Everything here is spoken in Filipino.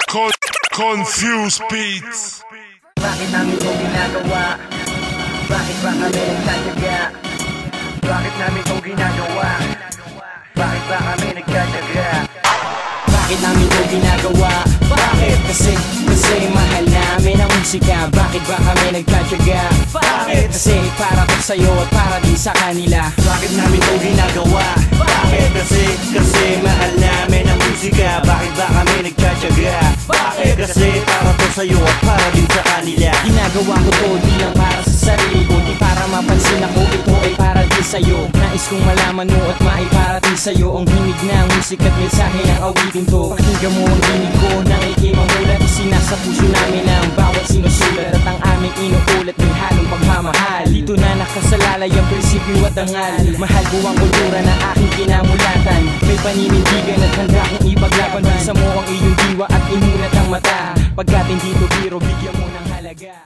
Confused beats. Bakit namin ito ginagawa? Bakit ba kami nagtatyaga? Bakit namin ito ginagawa? Bakit ba kami nagtatyaga? Bakit namin ito ginagawa? Bakit? Kasi mahal namin ang musika. Bakit ba kami nagtatyaga? Bakit? Kasi para to sa'yo at para din sa kanila. Bakit namin ito ginagawa? Bakit? Kasi mahal namin ang musika. Bakit ba kami nagtatyaga? Bakit? Kasi para to sa'yo at para din sa kanila. Ginagawa ko to di lang para sa sarili ko, di para mapansin ako, ito ay para din sa'yo. Nais kong malaman mo at maiparating sa'yo ang himig ng musika at mensahe ng awitin to. Pakinggan mo ang dinig ko nang ikimamulat. Isinasa puso namin ang bawat sinusulat at ang aming inuulat may halong pagmamahal. Dito na nakasalalay ang prinsipyo at dangal. Mahal ko ang kultura na aking kinamulatan. May paninindigan at handa kong ipaglaban. Bisa mo ang iyong diwa at imulat ang mata. Pagkat hindi to biro, bigyan mo ng halaga.